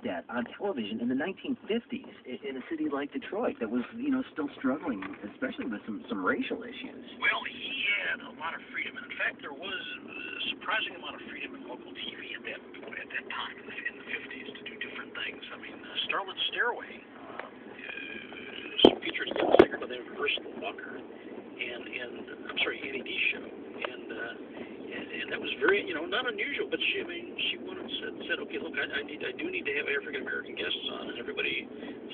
that on television in the 1950s in a city like Detroit that was, still struggling, especially with some racial issues? Well, he had a lot of freedom, and in fact, there was a surprising amount of freedom in local TV at that time in the 50s to do different things. I mean, Starlit Stairway featured a young singer by the name of Ursula Walker, and I'm sorry, Annie D show, and that was very, not unusual. But she said, okay, look, I do need to have African American guests on, and everybody,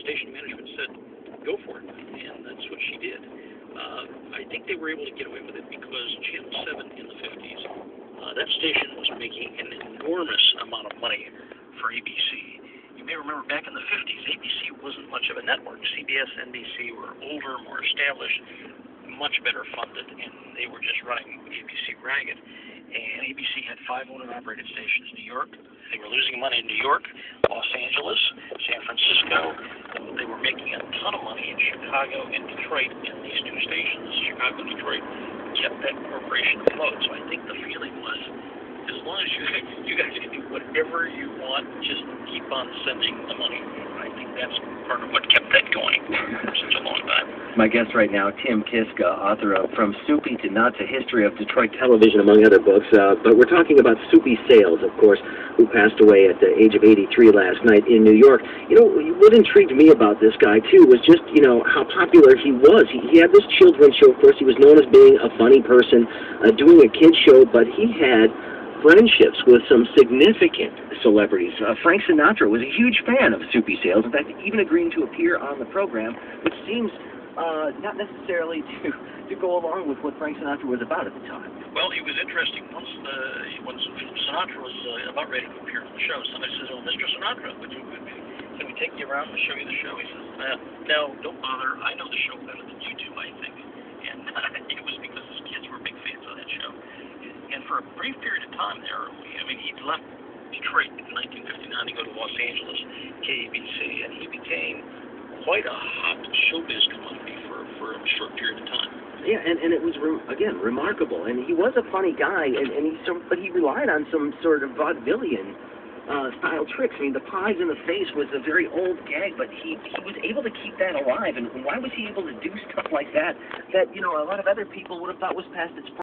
station management said, go for it, and that's what she did. I think they were able to get away with it because Channel 7 in the 50s, that station was making an enormous amount of money for ABC. You may remember back in the 50s, ABC wasn't much of a network. CBS, NBC were older, more established, much better funded, and they were just running ABC ragged. And ABC had 5 owner-operated stations: New York. They were losing money in New York, Los Angeles, San Francisco. They were making a ton of money in Chicago and Detroit, and these 2 stations, Chicago and Detroit, kept that corporation afloat. So I think the feeling was, as long as you guys can do whatever you want, just keep on sending the money. I think that's part of what kept that going for such a long time. My guest right now, Tim Kiska, author of From Soupy to Nuts, A History of Detroit Television, among other books. But we're talking about Soupy Sales, of course, who passed away at the age of 83 last night in New York. What intrigued me about this guy, too, was just, how popular he was. He had this children's show. Of course, he was known as being a funny person, doing a kid's show, but he had friendships with some significant celebrities. Frank Sinatra was a huge fan of Soupy Sales, in fact, even agreeing to appear on the program, which seems not necessarily to go along with what Frank Sinatra was about at the time. Well, it was interesting. When Sinatra was about ready to appear on the show, somebody says, "Oh, Mr. Sinatra, can we take you around and show you the show?" He says, "No, don't bother. I know the show better than you do, I think." And it was because his kids were big fans of that show. And for a brief period of time there, he'd left Detroit in 1959 to go to Los Angeles, KABC, and he became quite a hot showbiz commodity for a short period of time. Yeah, and it was, again, remarkable. And he was a funny guy, but he relied on some sort of vaudevillian style tricks. I mean, the pies in the face was a very old gag, but he was able to keep that alive. And why was he able to do stuff like that a lot of other people would have thought was past its prime?